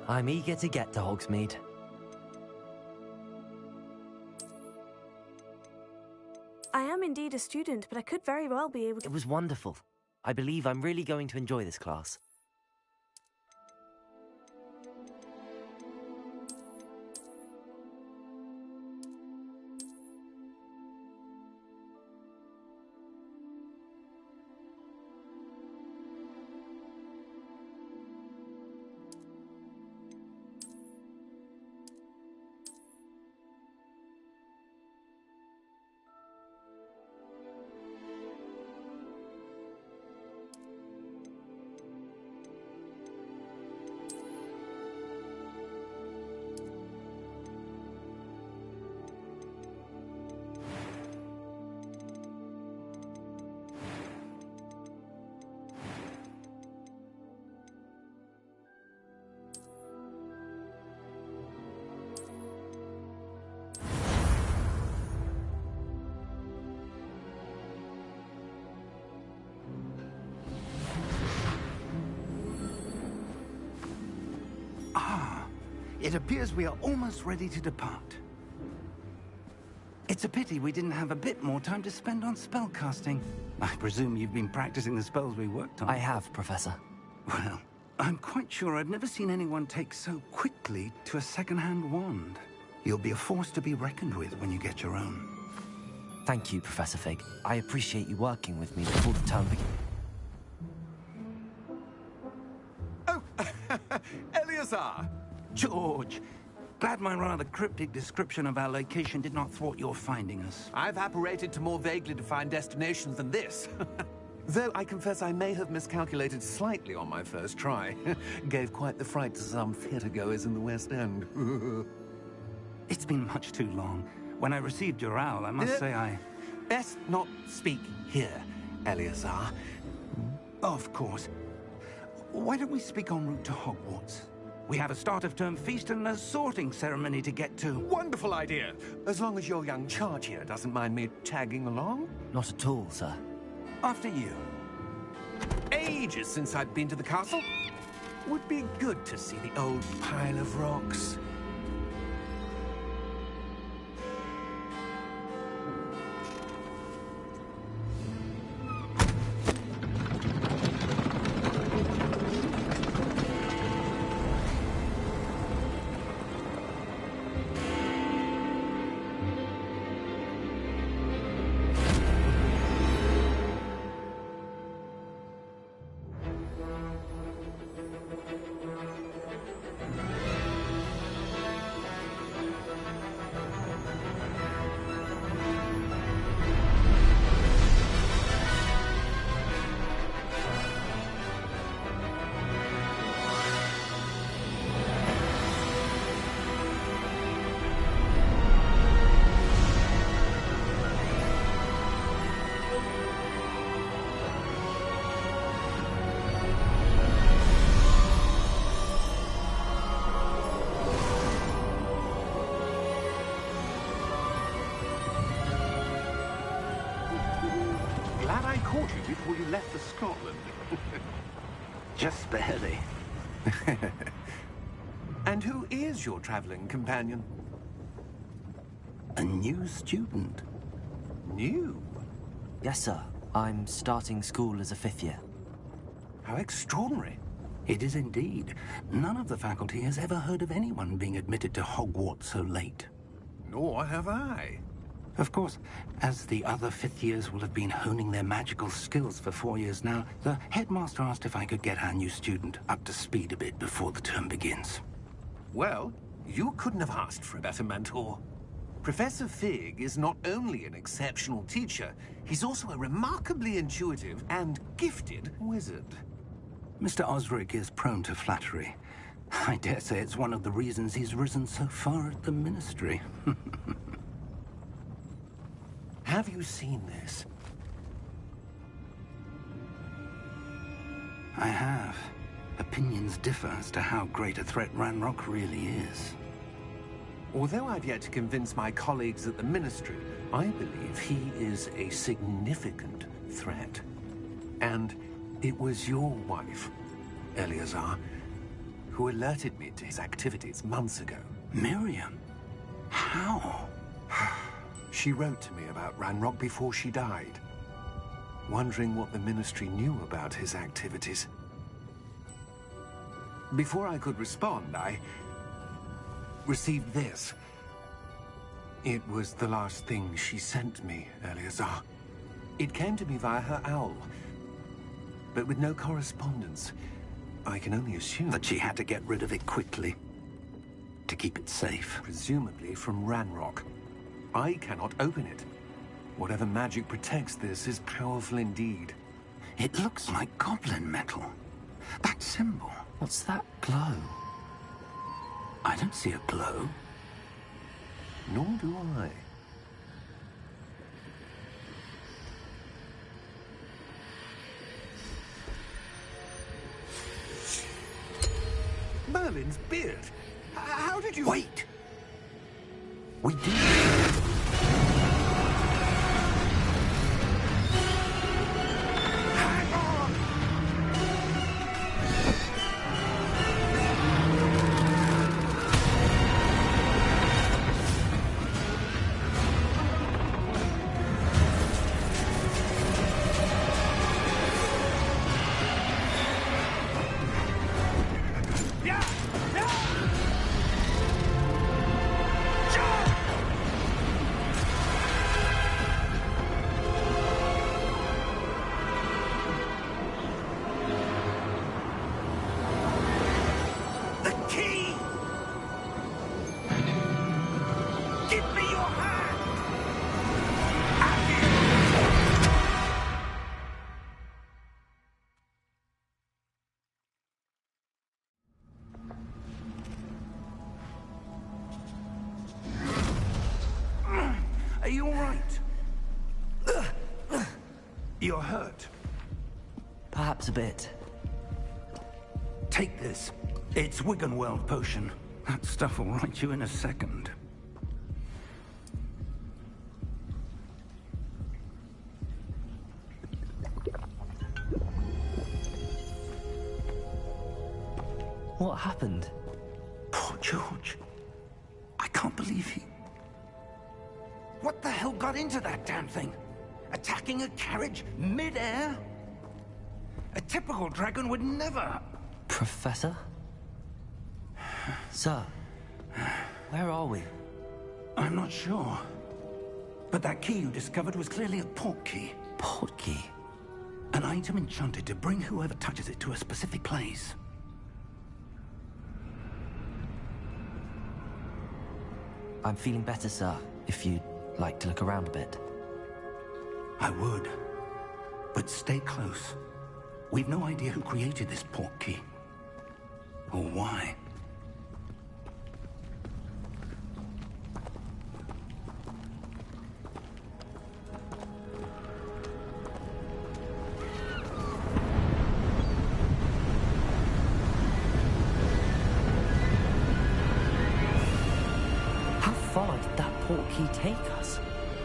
I'm eager to get to Hogsmeade. I am indeed a student, but I could very well be able to... It was wonderful. I believe I'm really going to enjoy this class. It appears we are almost ready to depart. It's a pity we didn't have a bit more time to spend on spellcasting. I presume you've been practicing the spells we worked on. I have, Professor. Well, I'm quite sure I've never seen anyone take so quickly to a second-hand wand. You'll be a force to be reckoned with when you get your own. Thank you, Professor Fig. I appreciate you working with me before the term begins. Oh, Eleazar! George, glad my rather cryptic description of our location did not thwart your finding us. I've apparated to more vaguely defined destinations than this. Though I confess I may have miscalculated slightly on my first try. Gave quite the fright to some theatre-goers in the West End. It's been much too long. When I received your owl, I must say I... Best not speak here, Eleazar. Of course. Why don't we speak en route to Hogwarts? We have a start-of-term feast and a sorting ceremony to get to. Wonderful idea! As long as your young charge here doesn't mind me tagging along. Not at all, sir. After you. Ages since I've been to the castle. Would be good to see the old pile of rocks. Glad I caught you before you left for Scotland. Just barely. And who is your traveling companion? A new student. New? Yes, sir. I'm starting school as a 5th year. How extraordinary. It is indeed. None of the faculty has ever heard of anyone being admitted to Hogwarts so late. Nor have I. Of course, as the other 5th years will have been honing their magical skills for 4 years now, the headmaster asked if I could get our new student up to speed a bit before the term begins. Well, you couldn't have asked for a better mentor. Professor Fig is not only an exceptional teacher, he's also a remarkably intuitive and gifted wizard. Mr. Osric is prone to flattery. I dare say it's one of the reasons he's risen so far at the Ministry. Have you seen this? I have. Opinions differ as to how great a threat Ranrock really is. Although I've yet to convince my colleagues at the Ministry, I believe he is a significant threat. And it was your wife, Eleazar, who alerted me to his activities months ago. Miriam? How? She wrote to me about Ranrock before she died, wondering what the Ministry knew about his activities. Before I could respond, I received this. It was the last thing she sent me, Eleazar. It came to me via her owl, but with no correspondence. I can only assume That she had to get rid of it quickly, to keep it safe. presumably from Ranrock. I cannot open it. Whatever magic protects this is powerful indeed. It looks like goblin metal. That symbol. What's that glow? I don't see a glow. Nor do I. Merlin's beard. How did you... Wait! We did. Hang on! Yeah! Yeah! The key! Give me your hand! Are you all right? You're hurt. Perhaps a bit. Take this. It's Wiggenweld potion. That stuff will right you in a second. What happened? Poor George. I can't believe he... What the hell got into that damn thing? Attacking a carriage mid-air? A typical dragon would never... Professor? Sir, where are we? I'm not sure. But that key you discovered was clearly a port key. Port key? An item enchanted to bring whoever touches it to a specific place. I'm feeling better, sir, if you'd like to look around a bit. I would. But stay close. We've no idea who created this port key. Or why. How far did that port key take us?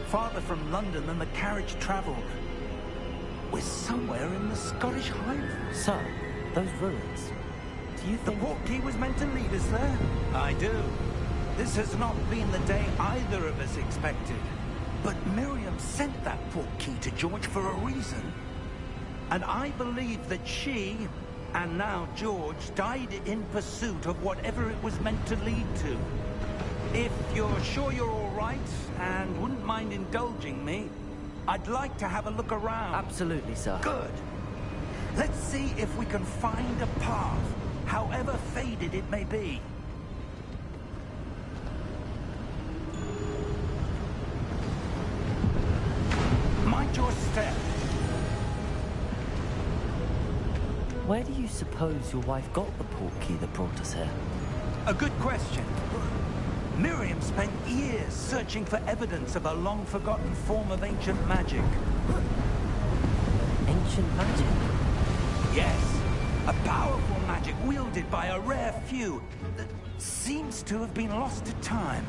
Farther from London than the carriage traveled. We're somewhere in the Scottish Highlands. Sir, those ruins. Do you The think... port key was meant to lead us there? I do. This has not been the day either of us expected. But Miriam sent that port key to George for a reason. And I believe that she, and now George, died in pursuit of whatever it was meant to lead to. If you're sure you're all right, and wouldn't mind indulging me, I'd like to have a look around. Absolutely, sir. Good. Let's see if we can find a path, however faded it may be. Mind your step. Where do you suppose your wife got the port key that brought us here? A good question. Miriam spent years searching for evidence of a long-forgotten form of ancient magic. Ancient magic? Yes, a powerful magic wielded by a rare few that seems to have been lost to time.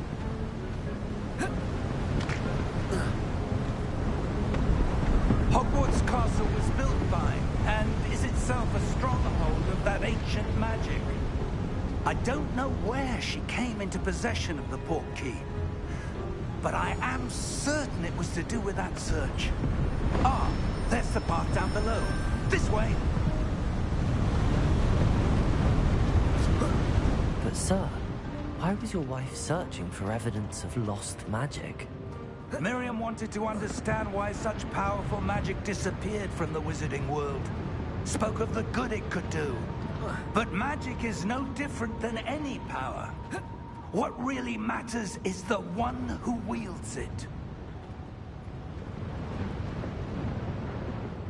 Hogwarts Castle was built by, and is itself a stronghold of that ancient magic. I don't know where she came into possession of the portkey, but I am certain it was to do with that search. Ah, there's the path down below. This way. But sir, why was your wife searching for evidence of lost magic? Miriam wanted to understand why such powerful magic disappeared from the wizarding world. Spoke of the good it could do. But magic is no different than any power. What really matters is the one who wields it.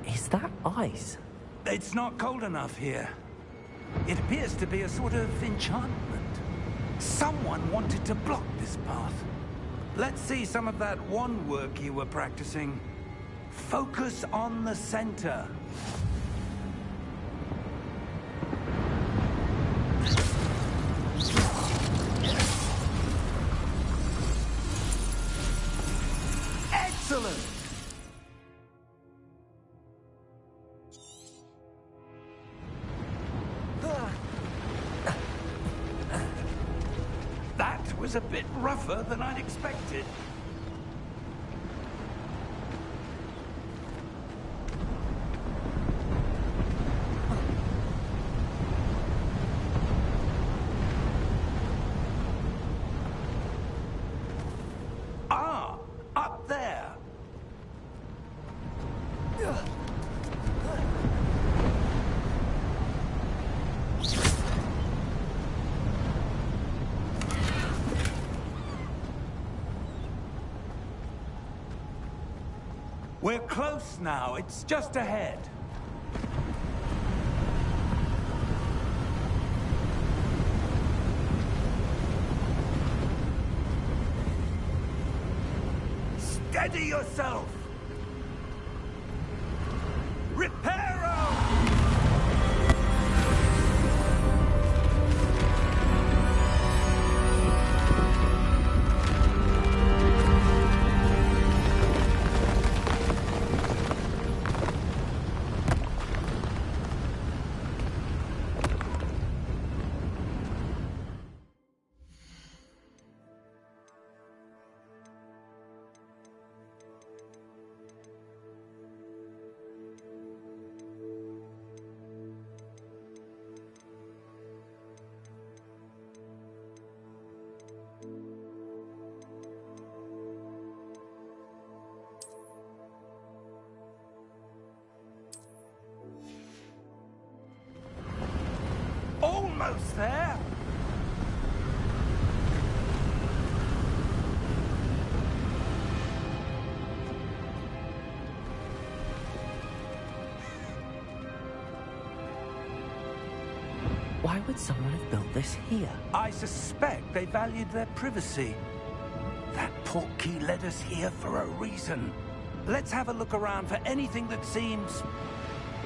Is that ice? It's not cold enough here. It appears to be a sort of enchantment. Someone wanted to block this path. Let's see some of that wand work you were practicing. Focus on the center. Excellent! That was a bit rougher than I'd expected. Ah, up there. We're close now. It's just ahead. Steady yourself! Reparo! Almost there. Why would someone have built this here? I suspect they valued their privacy. That portkey led us here for a reason. Let's have a look around for anything that seems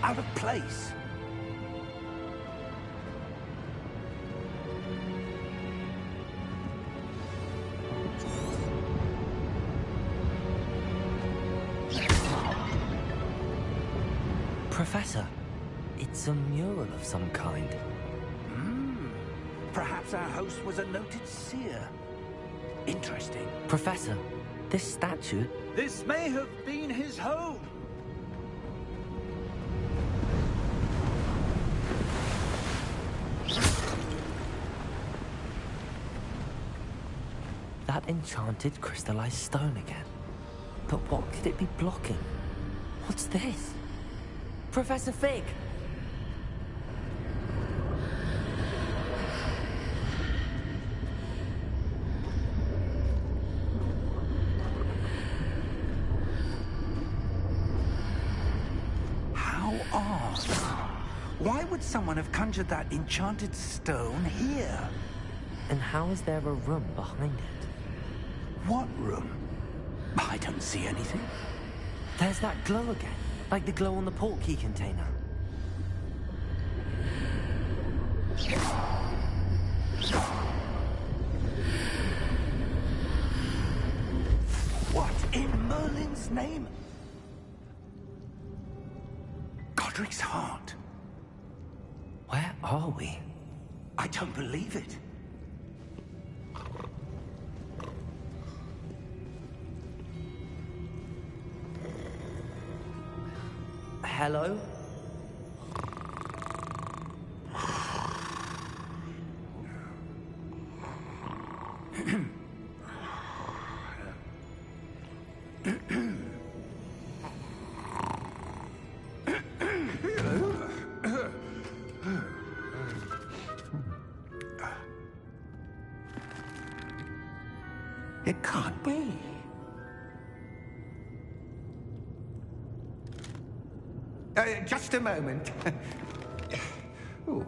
out of place. Professor, it's a mural of some kind. Perhaps our host was a noted seer. Interesting. Professor, this statue... This may have been his home. That enchanted crystallized stone again. But what could it be blocking? What's this? Professor Fig! How odd. Why would someone have conjured that enchanted stone here? And how is there a room behind it? What room? I don't see anything. There's that glow again, like the glow on the portkey container. What in Merlin's name? Godric's heart. Where are we? I don't believe it. Hello? It can't be. Just a moment. Ooh.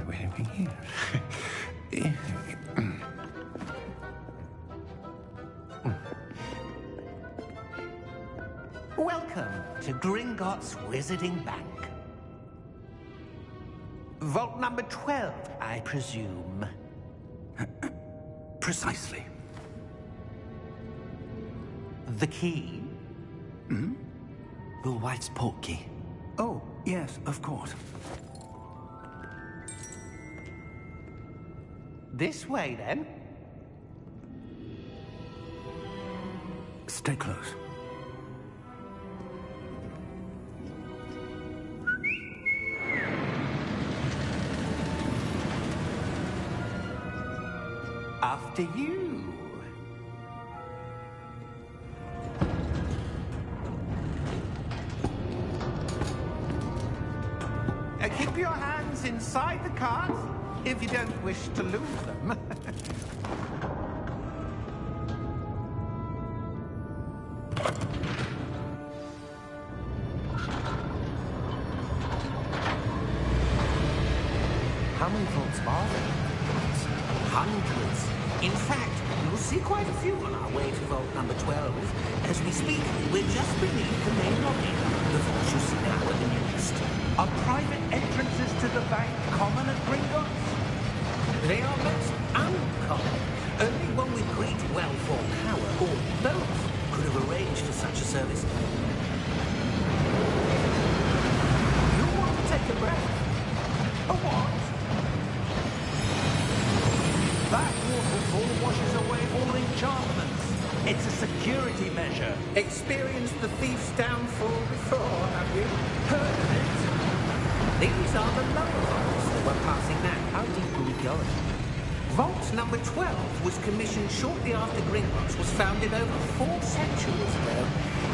Where are we here? Welcome to Gringotts Wizarding Bank. Vault number 12, I presume. Precisely. The key? Hmm? Will White's port key. Oh, yes, of course. This way, then. Stay close. After you. Keep your hands inside the cart if you don't wish to lose them. How many vaults are there? Hundreds. In fact, you'll see quite a few on our way to vault number 12. As we speak, we're just beneath the main lobby. The vaults you see now are the newest. Are private entrances to the bank common at Gringotts? They are most uncommon. Only one with great well-formed power, or both, could have arranged for such a service. You want to take a breath? A what? That waterfall washes away all enchantments. It's a security measure. Experienced the thief's downfall before, have you? Heard of it? These are the lower vaults that we're passing now. How deep are we going? Vault number 12 was commissioned shortly after Gringotts was founded over 4 centuries ago.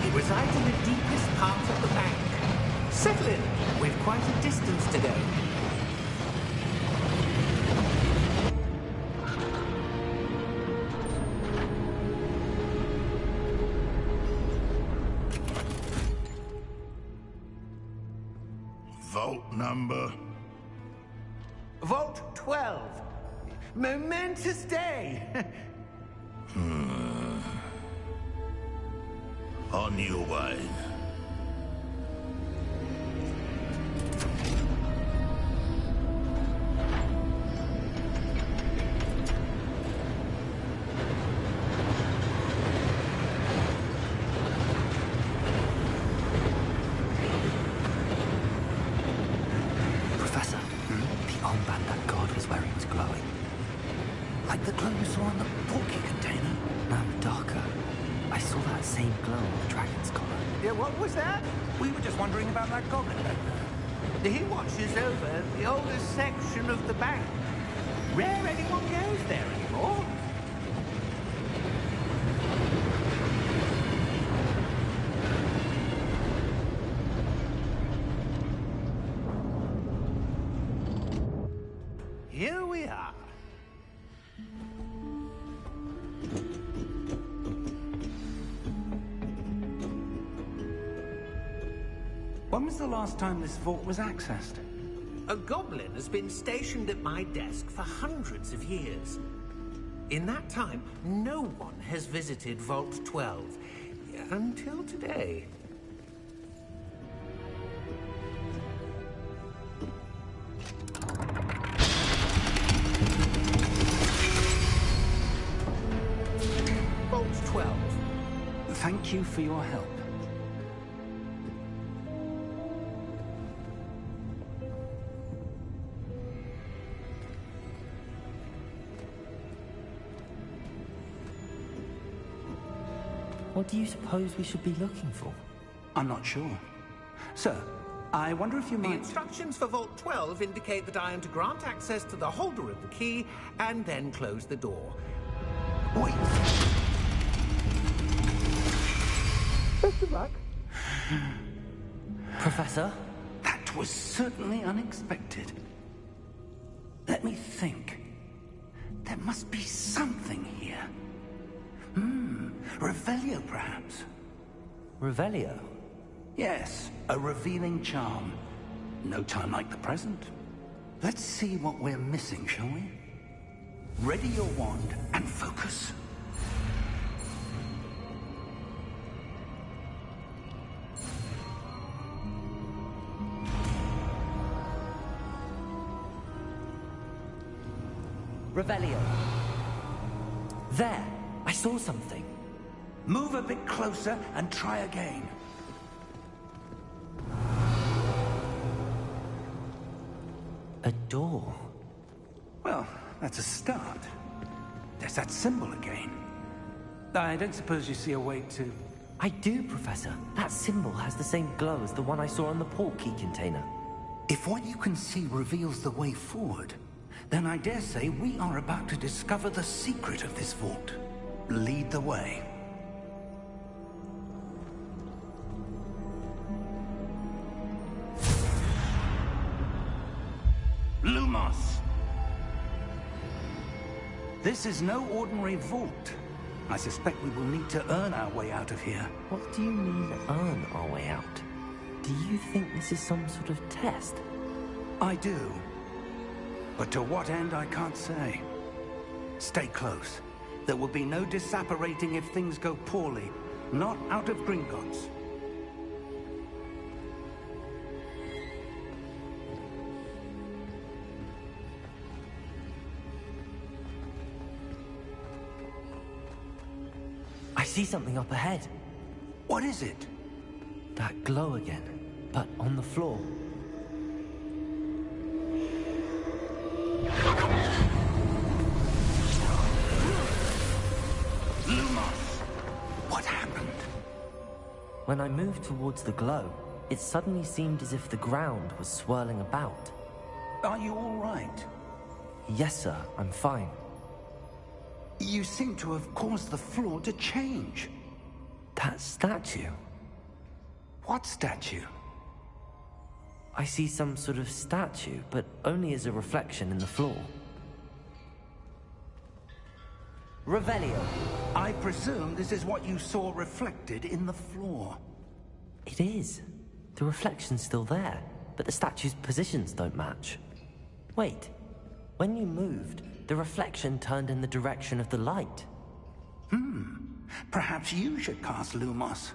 It resides in the deepest part of the bank. Settle in. We've quite a distance to go. Vault number? Vault 12. Momentous day. On your way. Professor, the armband that guard was wearing was glowing. Like the glow you saw on the porky container. No, darker. I saw that same glow on the dragon's collar. Yeah, what was that? We were just wondering about that goblin back there. He watches over the oldest section of the bank. Rare anyone goes there anymore. Here we are. When was the last time this vault was accessed? A goblin has been stationed at my desk for hundreds of years. In that time, no one has visited Vault 12. Until today. Vault 12. Thank you for your help. What do you suppose we should be looking for? I'm not sure. Sir, I wonder if you The might... instructions for Vault 12 indicate that I am to grant access to the holder of the key and then close the door. Wait. Best of luck. Professor? That was certainly unexpected. Let me think. There must be something here. Revelio, perhaps. Revelio? Yes, a revealing charm. No time like the present. Let's see what we're missing, shall we? Ready your wand and focus. Revelio. There! I saw something. Move a bit closer and try again. A door. Well, that's a start. There's that symbol again. I don't suppose you see a way to... I do, Professor. That symbol has the same glow as the one I saw on the port key container. If what you can see reveals the way forward, then I dare say we are about to discover the secret of this vault. Lead the way. Lumos! This is no ordinary vault. I suspect we will need to earn our way out of here. What do you mean, earn our way out? Do you think this is some sort of test? I do. But to what end, I can't say. Stay close. There will be no disapparating if things go poorly. Not out of Gringotts. I see something up ahead. What is it? That glow again, but on the floor. Lumos! What happened? When I moved towards the glow, it suddenly seemed as if the ground was swirling about. Are you all right? Yes, sir, I'm fine. You seem to have caused the floor to change. That statue. What statue? I see some sort of statue, but only as a reflection in the floor. Revelio. I presume this is what you saw reflected in the floor. It is. The reflection's still there, but the statue's positions don't match. Wait. When you moved, the reflection turned in the direction of the light. Perhaps you should cast Lumos.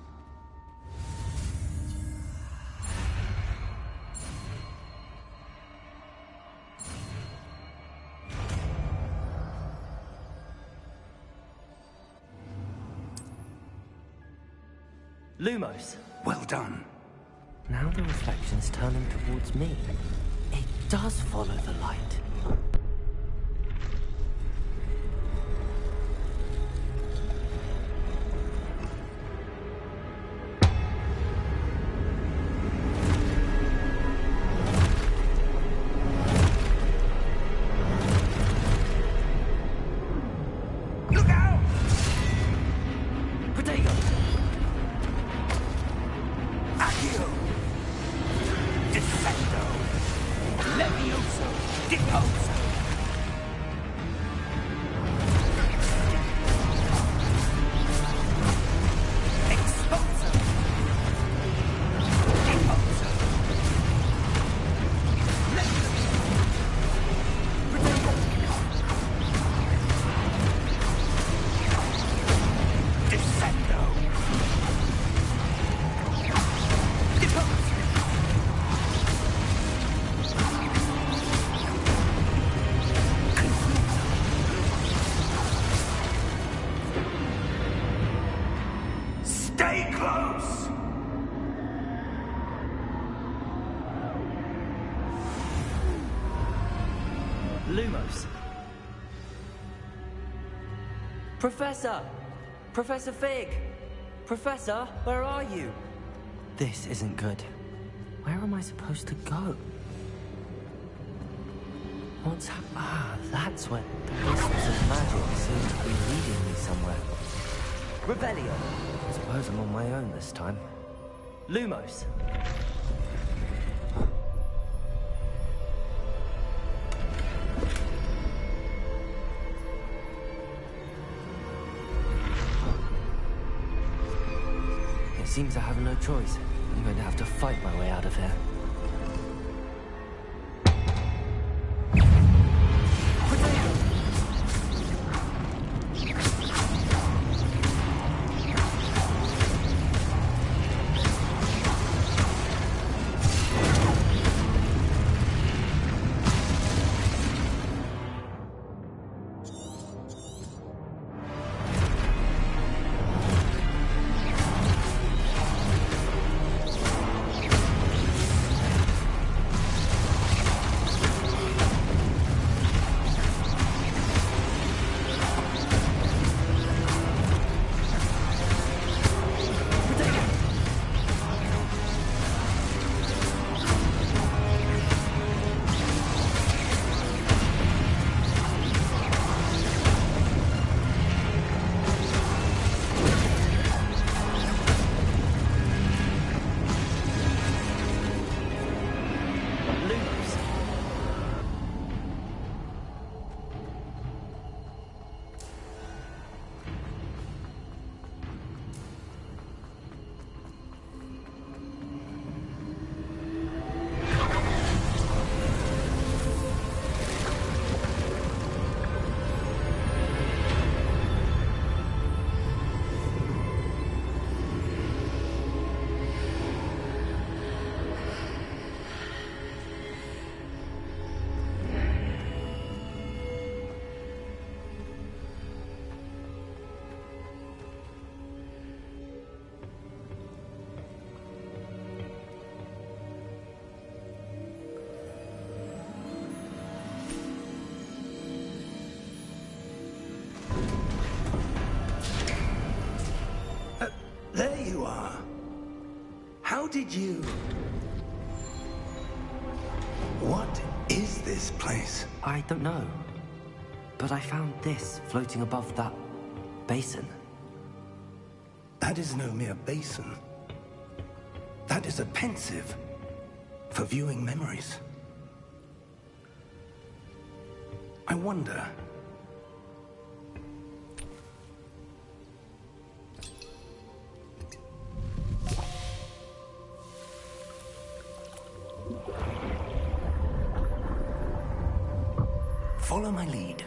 Lumos. Well done. Now the reflection's turning towards me. It does follow the light. Lumos. Professor! Professor Fig! Professor, where are you? This isn't good. Where am I supposed to go? That's where the whistles of magic seem to be leading me somewhere. Revelio. I suppose I'm on my own this time. Lumos. It seems I have no choice. I'm going to have to fight my way out of here. There you are. How did you... What is this place? I don't know. But I found this floating above that basin. That is no mere basin. That is a pensive for viewing memories. I wonder... Follow my lead.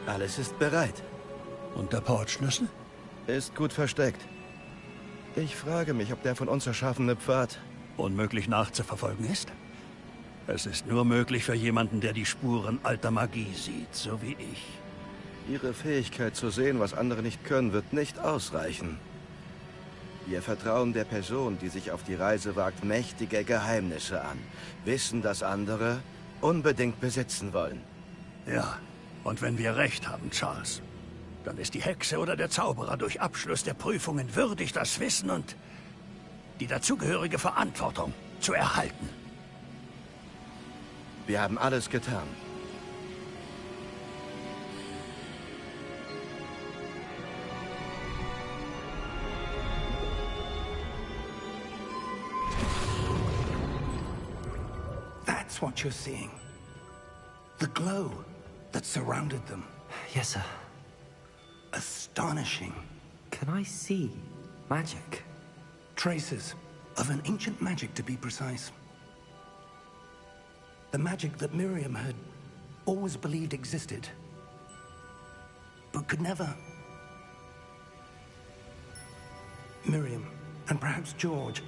Alles ist bereit. Und der Portschlüssel? Ist gut versteckt. Ich frage mich, ob der von uns erschaffene Pfad Unmöglich nachzuverfolgen ist? Es ist nur möglich für jemanden, der die Spuren alter Magie sieht, so wie ich. Ihre Fähigkeit zu sehen, was andere nicht können, wird nicht ausreichen. Wir vertrauen der Person, die sich auf die Reise wagt, mächtige Geheimnisse an. Wissen, dass andere unbedingt besitzen wollen. Ja, und wenn wir recht haben, Charles, dann ist die Hexe oder der Zauberer durch Abschluss der Prüfungen würdig, das Wissen und die dazugehörige Verantwortung zu erhalten. Wir haben alles getan. That's what you're seeing. The glow that surrounded them. Yes, sir. Astonishing. Can I see magic? Traces of an ancient magic, to be precise. The magic that Miriam had always believed existed, but could never. Miriam, and perhaps George,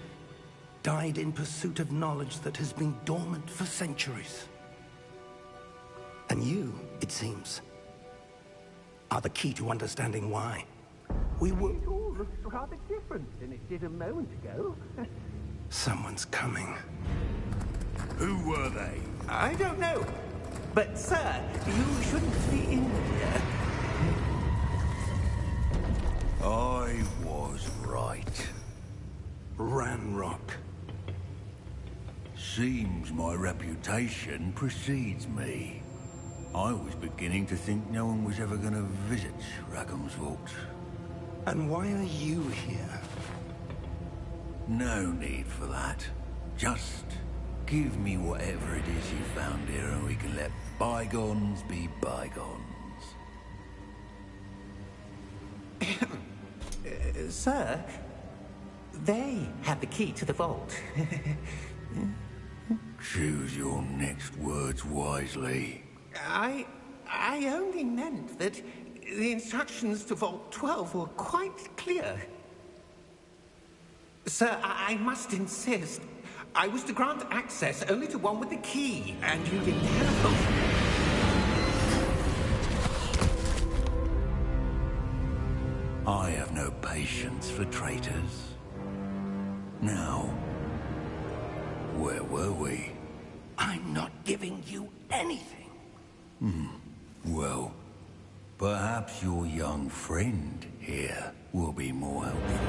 died in pursuit of knowledge that has been dormant for centuries. And you, it seems, are the key to understanding why. We were... It all looks rather different than it did a moment ago. Someone's coming. Who were they? I don't know. But, sir, you shouldn't be in here. I was right. Ranrock. Seems my reputation precedes me. I was beginning to think no one was ever going to visit Rackham's vault. And why are you here? No need for that. Just give me whatever it is you found here and we can let bygones be bygones. Sir, they have the key to the vault. Choose your next words wisely. I only meant that the instructions to Vault 12 were quite clear. Sir, I must insist. I was to grant access only to one with the key, and you didn't have. I have no patience for traitors. Now, where were we? I'm not giving you anything. Well, perhaps your young friend here will be more helpful.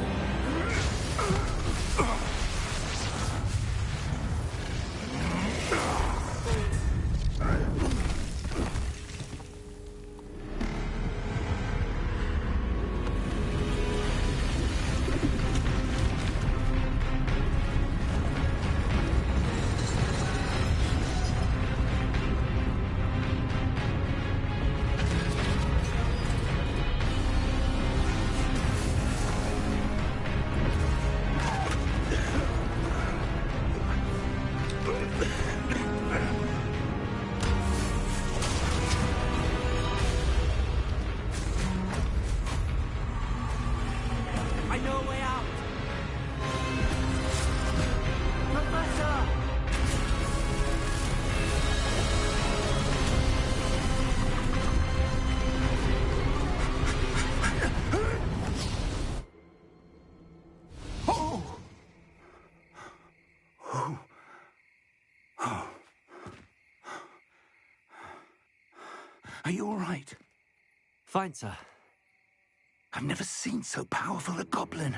I know a way out. Professor! Are you all right? Fine, sir. I've never seen so powerful a goblin.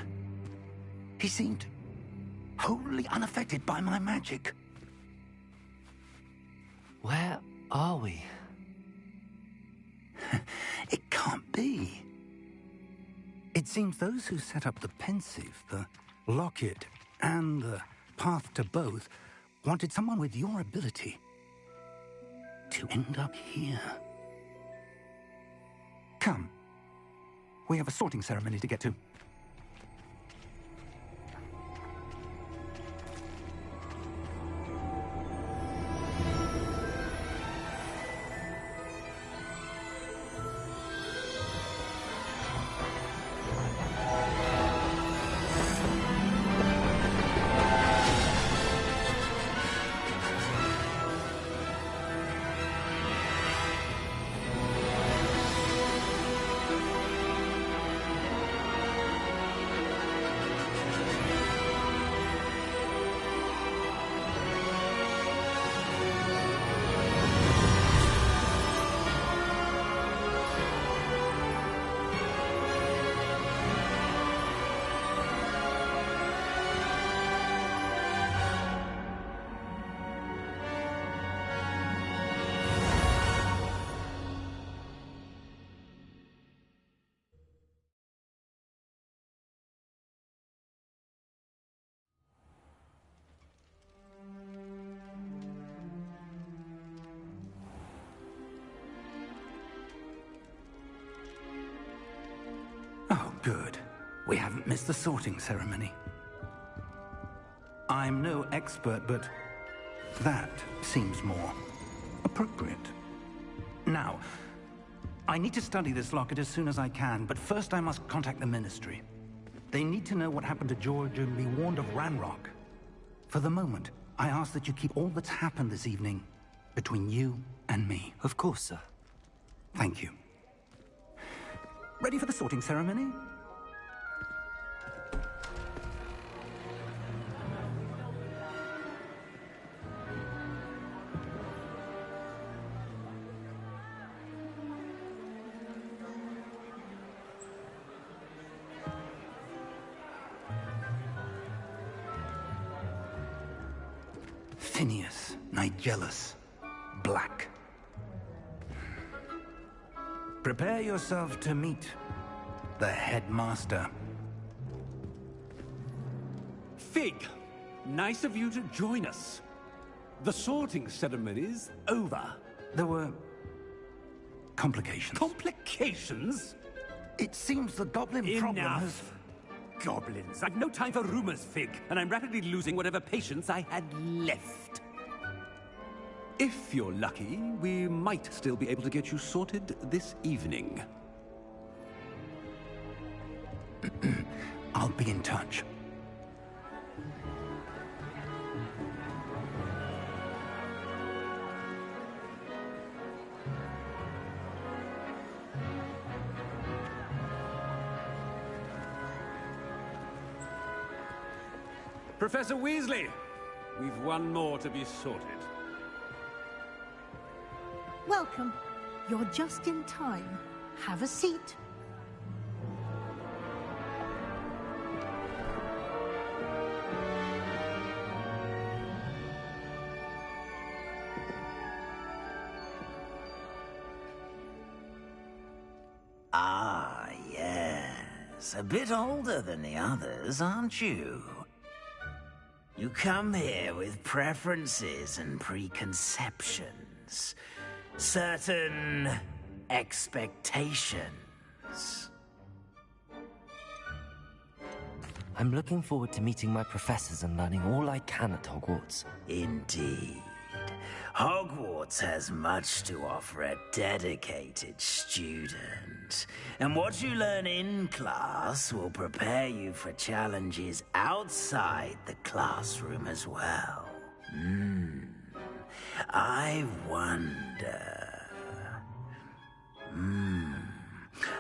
He seemed wholly unaffected by my magic. Where are we? It can't be. It seems those who set up the pensive, the locket, and the path to both wanted someone with your ability to end up here. Come. We have a sorting ceremony to get to. Oh, good. We haven't missed the sorting ceremony. I'm no expert, but that seems more appropriate. Now, I need to study this locket as soon as I can, but first I must contact the Ministry. They need to know what happened to George and be warned of Ranrock. For the moment, I ask that you keep all that's happened this evening between you and me. Of course, sir. Thank you. Ready for the sorting ceremony? Phineas, Nigellus, Black. Prepare yourself to meet the headmaster. Fig, nice of you to join us. The sorting ceremony's over. There were complications. Complications? It seems the goblin problem has... Enough! Goblins. I've no time for rumors, Fig, and I'm rapidly losing whatever patience I had left. If you're lucky, we might still be able to get you sorted this evening. I'll be in touch. Professor Weasley, we've one more to be sorted. Welcome. You're just in time. Have a seat. Ah, yes. A bit older than the others, aren't you? You come here with preferences and preconceptions. Certain expectations. I'm looking forward to meeting my professors and learning all I can at Hogwarts. Indeed. Hogwarts has much to offer a dedicated student. And what you learn in class will prepare you for challenges outside the classroom as well. I wonder...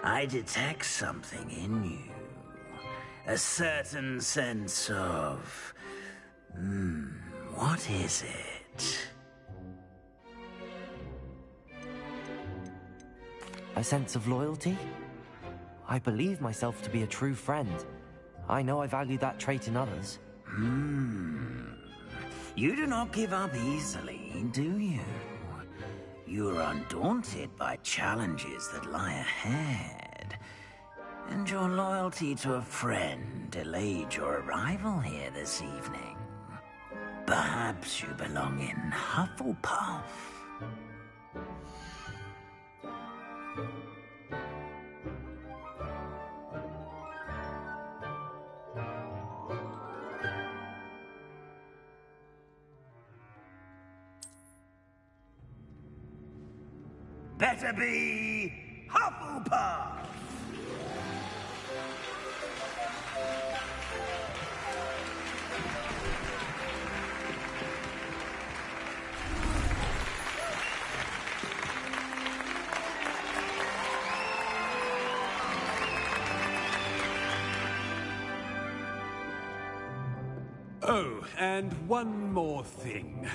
I detect something in you. A certain sense of... what is it? A sense of loyalty? I believe myself to be a true friend. I know I value that trait in others. You do not give up easily, do you? You are undaunted by challenges that lie ahead. And your loyalty to a friend delayed your arrival here this evening. Perhaps you belong in Hufflepuff. Better be Hufflepuff! Oh, and one more thing.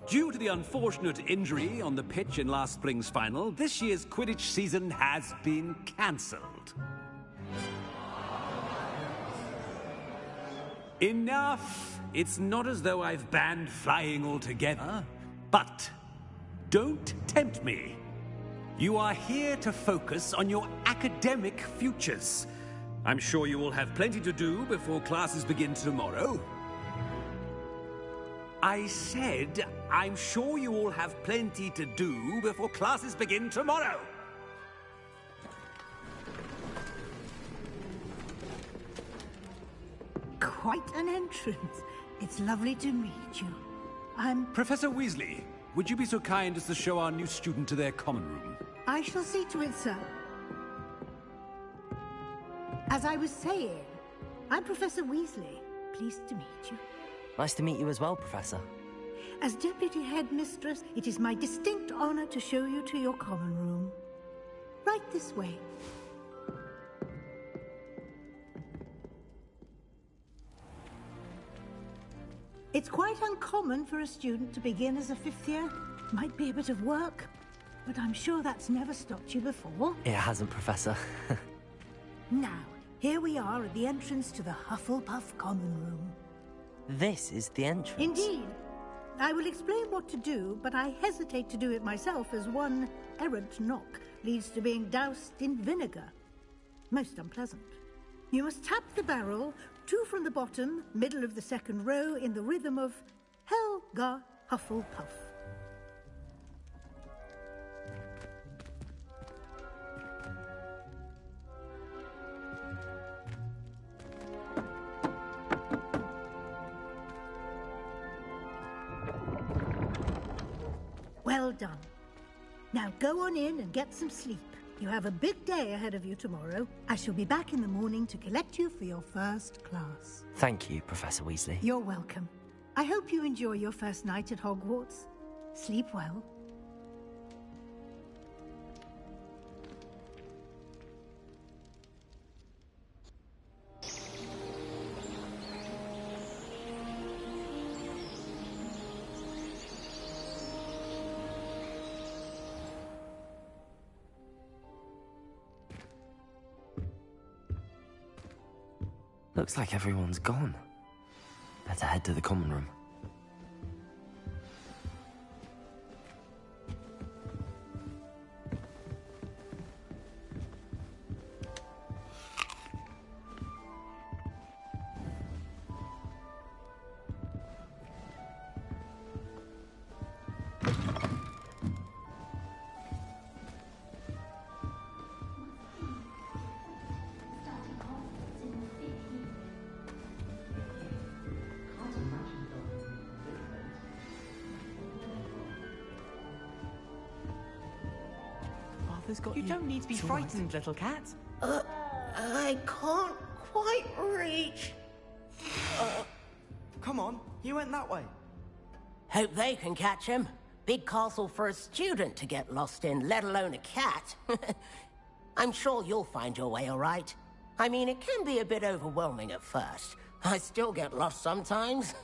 Due to the unfortunate injury on the pitch in last spring's final, this year's Quidditch season has been cancelled. Enough! It's not as though I've banned flying altogether, but don't tempt me. You are here to focus on your academic futures. I'm sure you will have plenty to do before classes begin tomorrow. I said, I'm sure you all have plenty to do before classes begin tomorrow. Quite an entrance. It's lovely to meet you. I'm... Professor Weasley, would you be so kind as to show our new student to their common room? I shall see to it, sir. As I was saying, I'm Professor Weasley. Pleased to meet you. Nice to meet you as well, Professor. As Deputy Headmistress, it is my distinct honor to show you to your common room. Right this way. It's quite uncommon for a student to begin as a fifth year. Might be a bit of work, but I'm sure that's never stopped you before. It hasn't, Professor. Now, here we are at the entrance to the Hufflepuff Common Room. This is the entrance? Indeed. I will explain what to do, but I hesitate to do it myself as one errant knock leads to being doused in vinegar. Most unpleasant. You must tap the barrel, 2 from the bottom, middle of the second row, in the rhythm of Helga Hufflepuff. Well done. Now go on in and get some sleep. You have a big day ahead of you tomorrow. I shall be back in the morning to collect you for your first class. Thank you, Professor Weasley. You're welcome. I hope you enjoy your first night at Hogwarts. Sleep well. Looks like everyone's gone. Better head to the common room. You don't need to be frightened, little cat. I can't quite reach. Come on, you went that way. Hope they can catch him. Big castle for a student to get lost in, let alone a cat. I'm sure you'll find your way all right. I mean, it can be a bit overwhelming at first. I still get lost sometimes.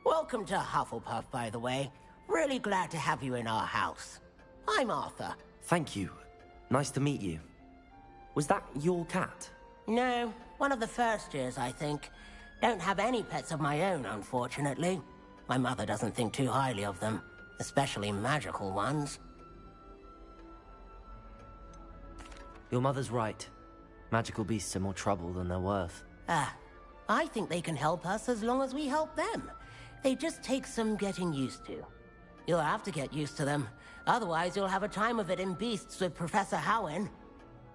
Welcome to Hufflepuff, by the way. Really glad to have you in our house. I'm Arthur. Thank you. Nice to meet you. Was that your cat? No, one of the first years, I think. Don't have any pets of my own, unfortunately. My mother doesn't think too highly of them, especially magical ones. Your mother's right. Magical beasts are more trouble than they're worth. I think they can help us as long as we help them. They just take some getting used to. You'll have to get used to them. Otherwise, you'll have a time of it in Beasts with Professor Howen.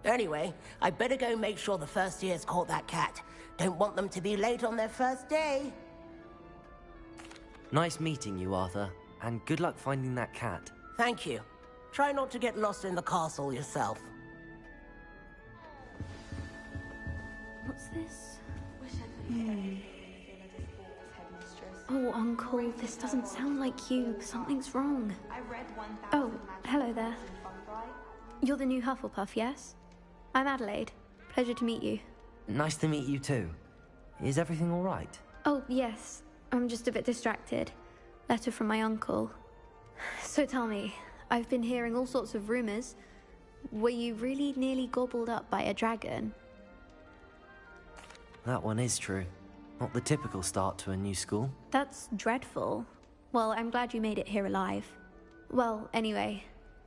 Anyway, I better go make sure the first years caught that cat. Don't want them to be late on their first day. Nice meeting you, Arthur. And good luck finding that cat. Thank you. Try not to get lost in the castle yourself. What's this? Oh, Uncle, this doesn't sound like you. Something's wrong. Oh, hello there. You're the new Hufflepuff, yes? I'm Adelaide. Pleasure to meet you. Nice to meet you too. Is everything all right? Oh, yes. I'm just a bit distracted. Letter from my uncle. So tell me, I've been hearing all sorts of rumors. Were you really nearly gobbled up by a dragon? That one is true. Not the typical start to a new school. That's dreadful. Well, I'm glad you made it here alive. Well, anyway,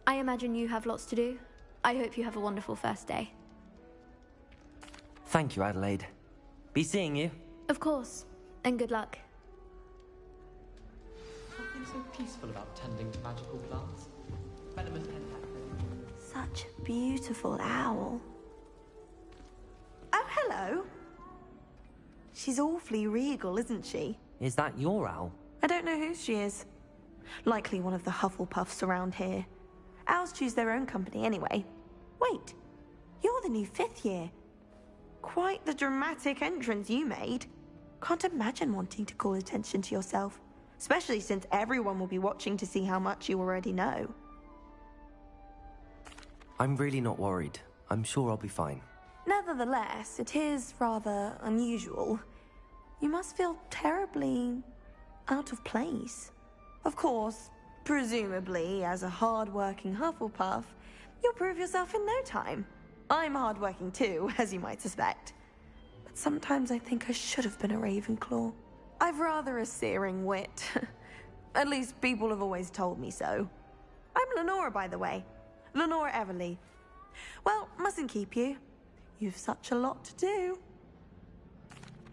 I imagine you have lots to do. I hope you have a wonderful first day. Thank you, Adelaide. Be seeing you. Of course, and good luck. Something so peaceful about tending to magical plants. Such a beautiful owl. Oh, hello. She's awfully regal, isn't she? Is that your owl? I don't know who she is. Likely one of the Hufflepuffs around here. Owls choose their own company anyway. Wait, you're the new fifth year. Quite the dramatic entrance you made. Can't imagine wanting to call attention to yourself, especially since everyone will be watching to see how much you already know. I'm really not worried. I'm sure I'll be fine. Nevertheless, it is rather unusual. You must feel terribly out of place. Of course, presumably, as a hard-working Hufflepuff, you'll prove yourself in no time. I'm hard-working too, as you might suspect. But sometimes I think I should have been a Ravenclaw. I've rather a searing wit. At least people have always told me so. I'm Lenora, by the way. Lenora Everly. Well, mustn't keep you. You've such a lot to do.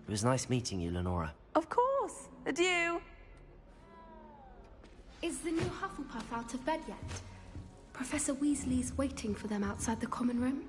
It was nice meeting you, Lenora. Of course. Adieu. Is the new Hufflepuff out of bed yet? Professor Weasley's waiting for them outside the common room.